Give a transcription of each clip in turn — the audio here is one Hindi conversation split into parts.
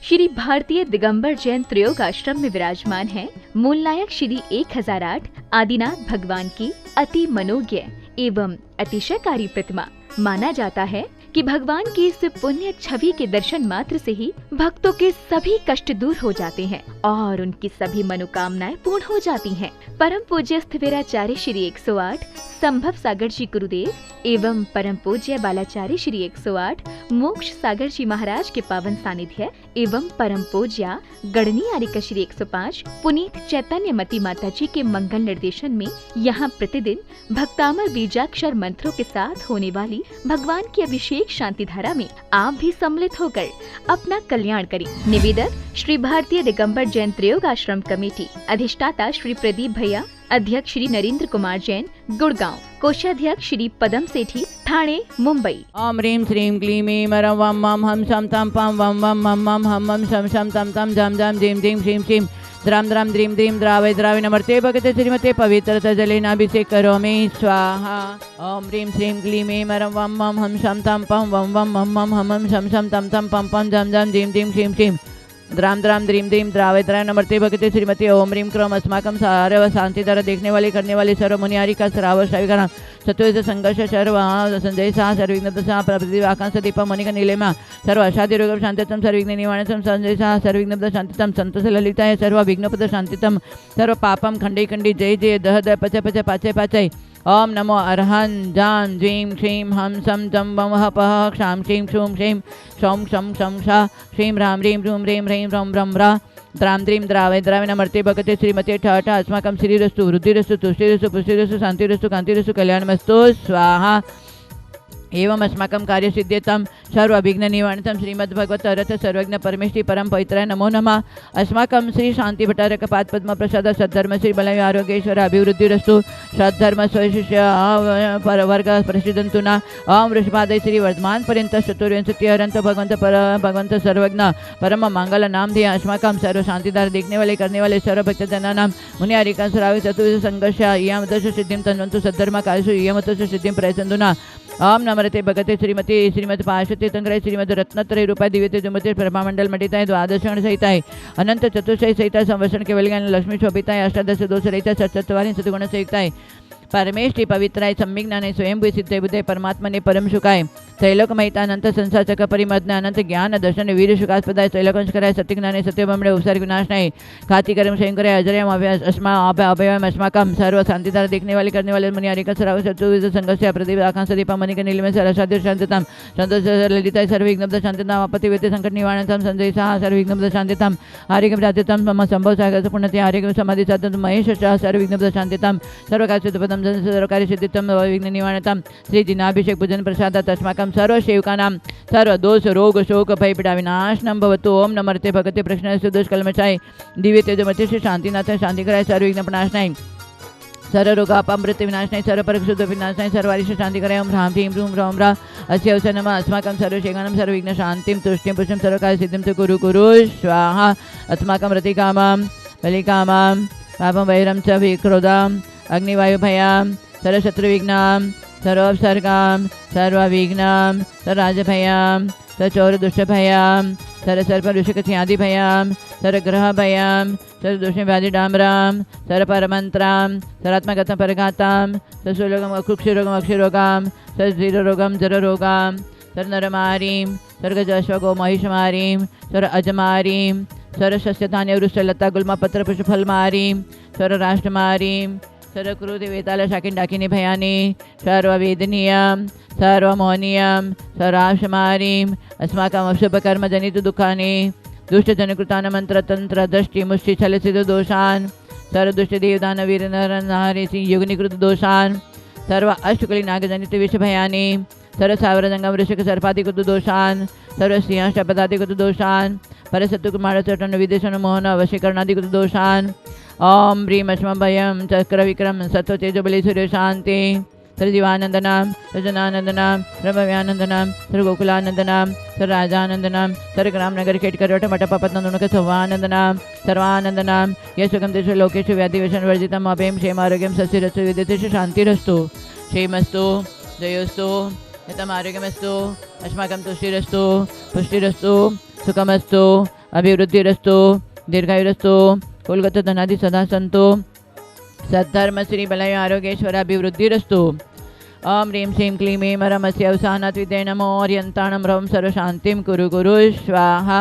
श्री भारतीय दिगंबर जैन त्रयोग आश्रम में विराजमान है मूलनायक श्री 1008 आदिनाथ भगवान की अति मनोज्ञ एवं अतिशयकारी प्रतिमा। माना जाता है कि भगवान की इस पुण्य छवि के दर्शन मात्र से ही भक्तों के सभी कष्ट दूर हो जाते हैं और उनकी सभी मनोकामनाएं पूर्ण हो जाती हैं। परम पूज्य स्थिविराचार्य श्री 108 संभव सागर जी गुरुदेव एवं परम पूज्य बालाचार्य श्री 108 मोक्ष सागर जी महाराज के पावन सानिध्य एवं परम पूज्य गणनी आर्यका श्री 105 पुनीत चैतन्य मती माता जी के मंगल निर्देशन में यहाँ प्रतिदिन भक्तामर बीजाक्षर मंत्रों के साथ होने वाली भगवान की अभिषेक शांति धारा में आप भी सम्मिलित होकर अपना कल्याण करें। निवेदक श्री भारतीय दिगंबर जैन त्रयोग आश्रम कमेटी, अधिष्ठाता श्री प्रदीप भैया, अध्यक्ष श्री नरेंद्र कुमार जैन गुड़गांव, कोषाध्यक्ष श्री पदम सेठी ठाणे मुंबई। ओम ह्रीं श्रीं क्लीं ऐं मरं वं मं हम शं तं पं वं वं मं मं हम मं शं शं तं तं झं झं झीं झीं श्रीं श्रीं द्रां द्रां द्रीं द्रीं द्रावय द्रावय नमर्ते भगते श्रीमते पवित्रता जलेनाभिषेक करोमि स्वाहा। ओम ह्रीं श्रीं क्लीं ऐं मरं वं मं हम शं तं पं वं वं मं मं हम मं शं शं तं तं पं पं झं झं झीं झीं श्रीं श्रीं द्रां द्रां द्रीं द्रीं द्रावय द्रावय नमर्ते भगते श्रीमती। ओम ह्रीं क्रम अस्माकं सर्व शांति द्वारा देखने वाले करने वाले सर्व मुनियारिका श्राव श्राविका सत्वेश संघर्ष सर्व संजय सा सर्विघ्न सा प्रभृति आकांक्ष दीप मणिका नीलिमा सर्व अशादि रोग शांतितम सर्विघ्न निवारणम संजय सा सर्विघ्न शांतितम संतोष ललिताय सर्व विघ्नपद शांतितम सर्व पापम खंडे खंडी जय जय दह दह पच पच पाचय पाचय। ओम नमो अर्हं जान ज्वीं श्रीं हम सम जम वम वह पह क्षां श्रीं क्षूं श्रीं सौं शं शं षा श्रीं ह्रां ह्रीं ह्रूं ह्रीं ह्रीं रं रं ह्रा द्रां द्रीं द्रावय द्रावय नमर्ते भगते श्रीमते ठ ठ अस्माकं श्रीरस्तु वृद्धिरस्तु तुष्टिरस्तु पुष्टिरस्तु शांतिरस्तु कांतिरस्तु कल्याणमस्तु स्वाहा। एवं अस्माकं कार्यसिद्ध्यर्थं सर्व विघ्न निवारणं श्रीमद्भगवत रथ सर्वज्ञ परमेष्टि परम पवित्राय नमो नमः। अस्माकं श्री शांति भट्टारक पाद पद्म प्रसाद सद्धर्म श्री बलय आरोग्येश्वर अभिवृद्धिरस्तु सद्धर्म स्वशिष्य वर्ग प्रसिद्धन्तु न। ओम वृषभादय श्री वर्धमान पर्यंत चतुर्विंशति हरंत भगवंत सर्वज्ञ परम मंगल नाम ध्येय अस्माकं सर्व शांतिदार देखने वाले करने वाले सर्व भक्तजनानां मुनियारिका श्रावे चतुर्विध संघर्ष इयमतस्य सिद्धिं तन्वन्तु सद्धर्म कार्यसु इयमतस्य सिद्धिं प्रयच्छन्तु न। ओम नमरते भगते श्रीमती श्रीमद पार्श्वती तंग्रय श्रीमद रत्नत्रय रूपाय दिव्यते जुमते प्रभामंडल मटिताय द्वादशगण सहिताय अनंत चतुर्शय सहिताय संवत्सरण केवल ज्ञान लक्ष्मी शोभिताय अष्टादश दोष रहिताय सचत्वारी सतगुण सहिताय परमेष्टि पवित्राय सम्यक ज्ञाने स्वयंभू सिद्धे बुद्धे परमात्मने परम सुखाय त्रैलोक महिता अनंत संसार चक्र परिमदने अनंत ज्ञान दर्शन वीर सुखास्पदाय त्रैलोकंशकराय सत्य ज्ञाने सत्य ब्रह्मणे उपसार विनाशनाय खाति कर्म शंकराय अजरयम अस्मा अभयम अस्माकं सर्व शांतिदार देखने वाले करने वाले मुनियारिका श्राव चतुर्विध संघर्ष प्रदीप आकांक्ष दीप मणिका नीलिमे सरसाद्य शांतिताम संतोष ललिताय सर्व विघ्नपद शांतिताम आपत्ति वेते संकट निवारणं संजय साह सर्व विघ्नपद शांतिताम आर्यगम राजताम मम संभव सागर पुण्यते आर्यगम समाधि साधन महेश सर्व विघ्नपद शांतिताम सर्व कार्य सर्वकार्य सिद्धितम विघ्न निवारणतम श्री जिनाभिषेक पूजन प्रसादात अस्माकं सर्व सेवकानां सर्व दोष रोग शोक भय पीडा विनाशनं भवतु। ओम नमर्ते भगते प्रश्न दोष कल्मषाय दिव्य तेजमते श्री शांतिनाथ शांतिकराय सर्व विघ्न प्रणाशनाय सर्व रोगापामृत विनाशनाय सर्व परक्षुद्ध विनाशनाय सर्वारिष्ट शांतिकराय। ओम ह्रां ह्रीं ह्रूं ह्रौं ह्रा अस्य अवसर नमः अस्माकं सर्व शेगानं सर्व विघ्न शांतिं तुष्टिं पुष्टिं सर्व कार्य सिद्धिं च कुरु कुरु स्वाहा। अस्माकं रतिकामां बलिकामां पापं वैरं च विक्रोधां अग्निवायुभयां सर्वशत्रुविघ्नां सर्वोपसर्गां सर्वविघ्नां सर्वराजभयां सर्वचौरदुष्टभयां सर्वसर्पऋषिकस्यादिभयां सर्वग्रहभयां सर्वदोषव्याधिडाम्रां सर्वपरमन्त्रां सर्वात्मगतं परघातां सर्वशूलगम् अकुक्षरोगम् अक्षरोगां सर्वधीररोगं जररोगां सर्वनरमारीं सर्वगजश्वगो महिषमारीं सर्व अजमारीं सर्वशस्यधान्यवृक्षलता गुल्मपत्रपुष्पफलमारीं सर्वराष्ट्रमारीं सर्वक्रोध वेताल शाकिन डाकिनी भयानी सर्ववेदनीयं सर्वमोहनीयं सर्वाशमारीं अस्माकम् अशुभकर्मजनित दुःखानि दुष्टजनकृतान् मंत्रतंत्र दृष्टि मुष्टि छलसिद्ध दोषान् सर्वदुष्टदेवदानवीरनरनारी युगनिकृत दोषान् सर्व अष्टकुली नागजनित विषभयानि सर्वसावरजंगम वृषिक सर्पादिकृत दोषान् सर्वसिंहशपदादिकृत दोषान् परशत्रुकुमारचटन विदेशन मोहन वशीकरणादिकृत दोषान्। ओम ह्रीं अस्मभयं चक्रविक्रम सत्वतेजबली सूर्य शांति सर जीवानंदनाम सर जनानंदनाम सर भव्यानंदनाम सर गोकुलानंदनाम सर राजानंदनाम सर ग्राम नगर खेटकर मठपपत्नंदुनक सर्वानंदनाम सर्वानंदनाम यशुगंधेषु लोकेषु व्याधिवेशन वर्जितम अभयम क्षेमारोग्यम सस्यरस्तु विद्युतेषु शांतिरस्तु क्षेमस्तु जयोस्तु हितम आरोग्यमस्तु अस्माकं तुष्टिरस्तु पुष्टिरस्तु सुखमस्तु अभिवृद्धिरस्तु दीर्घायुरस्तु कुलगत धनादि सदा सन्तु सद्धर्म श्री बलय आरोग्येश्वर अभिवृद्धिरस्तु ओम ह्रीं श्रीं क्लीं ऐं रमस्य अवसानात् विद्ये नमो अर्यन्ताणं रवं सर्वशान्तिं कुरु कुरु स्वाहा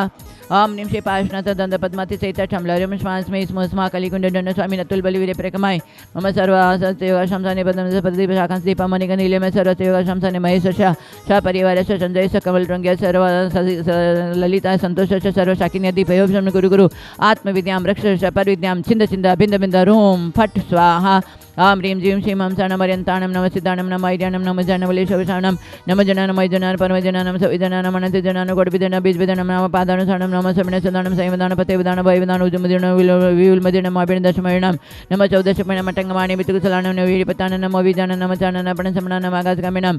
ओम ह्रीं श्री पार्श्वनाथ दन्तपद्माति सहित क्षमलर्यं श्वासमयी स्मस्मा कलिकुण्डन स्वामी नतुल बलिवीर्य प्रकमाय मम सर्वासयोगा शंसानि पद्म पददीप शाखां दीपमणिक नीलमय सर्वसयोगा शंसानि महेश परिवारस्य संजय सकमल रंग्य सर्व ललिता संतोष सर्व शाकिन्य दीपयोपशम गुरु गुरु आत्मविद्यां रक्ष परविद्यां छिंद छिंद बिंद बिंद रूम फट स्वाहा ओम ह्रीं जीं श्रीं हंसाणं अर्यन्ताणं नम सिद्धाणं नम ऐर्याणं नम जानवलेशवशाणं नम जनानं मयजनानं परमजनानं सविजनानं अनन्तजनानं कोटिविजनानं बीजविजनानं नम पादानुसारणं नम समिणसदानं संविधानं पतेविधानं भयविधानं उजुमदिनं विवुलमदिनं माबिणं दशमयणं नम चौदशपणं मटङ्गमाणि पितृकुशलानं नवीरिपतानं नमो विजानं नम चाननं पणसमणानं आगासगामिनं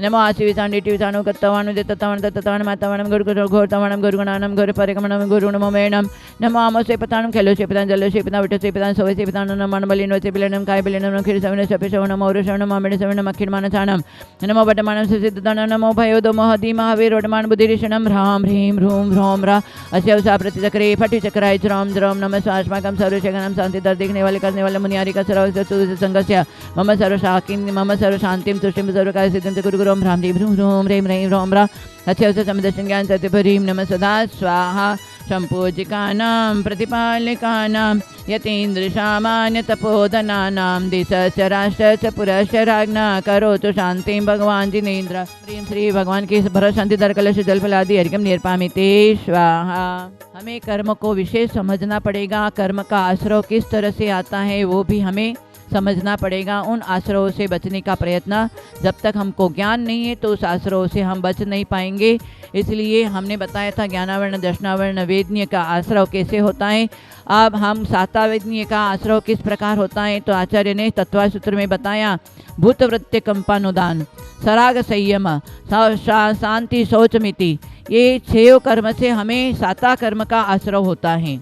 नमो आशिविसाण्डिटिविसाणु कत्तवाणु दत्तवाणु तत्तवाणु मातवाणं घोरतवाणं घोरगणानं घोरपरिगमनं घोरुणमोमेणं नमो आमोसेपतानं खेलोसेपतानं जलोसेपतानं विटसेपतानं सवसेपतानं नमः बलिनोसेपिलनं कायबिलनं क्षीरसवनं शपिशवनं मौरशवनं मामिडसवनं अखिलमानचानं नमो वटमानं सुसिद्धतानं नमो भयोदो महदी महावीर वटमान बुद्धिरिषणं ह्रां ह्रीं ह्रूं ह्रौं ह्रा अस्यवसा प्रतिचक्रे फटिचक्राय च्रौं द्रौं नमः स्वास्माकं सर्वशगनं शांतिदर देखने वाले करने वाले मुनियारिका सर्वस्तु संगस्य मम सर्वशान्तिं तुष्टिं सर्वकार्य सिद्धिं गुरु गुरुं ह्रां ह्रीं ह्रूं ह्रूं ह्रीं ह्रीं ह्रौं ह्रा अस्यवसा समदर्शन ज्ञान सत्यपरीं नमः सदा स्वाहा सम्पूजिकानां प्रतिपालिकानां यतीन्द्रसामान्यतपोधनानां देशस्य राष्ट्रस्य पुरस्य राज्ञा करोतु शांतिं भगवान जिनेन्द्र ह्रीं श्री भगवान की भरत शांति दर कलश जल फलादि अर्घ्यं निर्पामिते स्वाहा। हमें कर्म को विशेष समझना पड़ेगा। कर्म का आश्रय किस तरह से आता है वो भी हमें समझना पड़ेगा। उन आश्रयों से बचने का प्रयत्न, जब तक हमको ज्ञान नहीं है तो उस आश्रयों से हम बच नहीं पाएंगे। इसलिए हमने बताया था ज्ञानावर्ण दर्शनावर्ण वेदनीय का आश्रय कैसे होता है। अब हम सातावेदनीय का आश्रय किस प्रकार होता है तो आचार्य ने तत्व सूत्र में बताया। भूतवृत्ति कंपानुदान, सराग संयम, शांति शौचमिति, ये 6 कर्म से हमें साता कर्म का आश्रय होता है।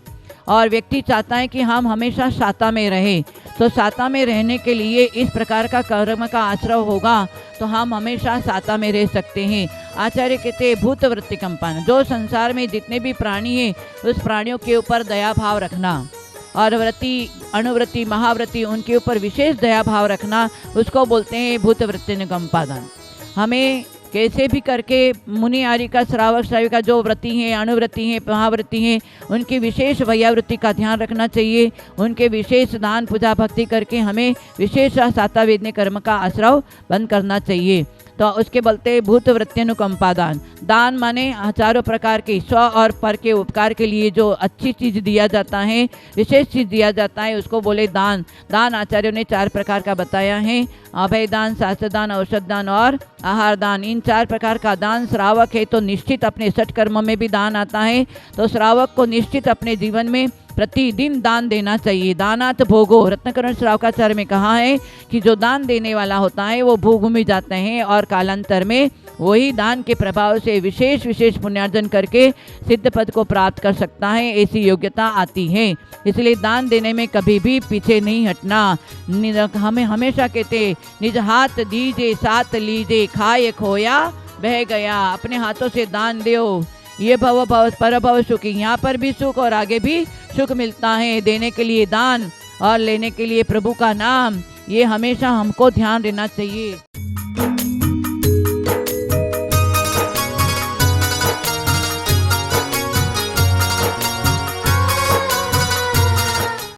और व्यक्ति चाहता है कि हम हमेशा साता में रहे, तो साता में रहने के लिए इस प्रकार का कर्म का आश्रय होगा तो हम हमेशा साता में रह सकते हैं। आचार्य कहते हैं भूतवृत्ति कंपन, जो संसार में जितने भी प्राणी हैं उस प्राणियों के ऊपर दया भाव रखना, और वृत्ति अणुवृत्ति महावृत्ति उनके ऊपर विशेष दया भाव रखना, उसको बोलते हैं भूतवृत्ति निगमपादन। हमें कैसे भी करके मुनि आरिका श्रावक श्राविका जो व्रति हैं, अणुवृत्ति हैं, महावृत्ति हैं, उनकी विशेष वैयावृत्ति का ध्यान रखना चाहिए। उनके विशेष दान पूजा भक्ति करके हमें विशेष साता वेदनीय कर्म का आश्रय बंद करना चाहिए। तो उसके बोलते भूतवृत्त्यनुकंपादान। दान माने हजारों प्रकार के स्व और पर के उपकार के लिए जो अच्छी चीज़ दिया जाता है, विशेष चीज़ दिया जाता है, उसको बोले दान। दान आचार्यों ने 4 प्रकार का बताया है। अभय दान, शास्त्र दान, औषध दान और आहार दान। इन 4 प्रकार का दान श्रावक है तो निश्चित अपने षट कर्म में भी दान आता है। तो श्रावक को निश्चित अपने जीवन में प्रतिदिन दान देना चाहिए। दानात भोगो, रत्नकरण श्रावकाचार्य में कहा है कि जो दान देने वाला होता है वो भोग में जाते हैं और कालांतर में वही दान के प्रभाव से विशेष पुण्यार्जन करके सिद्ध पद को प्राप्त कर सकता है। ऐसी योग्यता आती है। इसलिए दान देने में कभी भी पीछे नहीं हटना। हमें हमेशा कहते निज हाथ दीजिए साथ लीजिए, खाए खोया बह गया। अपने हाथों से दान दो, ये भव भव पर भव सुखी, यहाँ पर भी सुख और आगे भी सुख मिलता है। देने के लिए दान और लेने के लिए प्रभु का नाम, ये हमेशा हमको ध्यान देना चाहिए।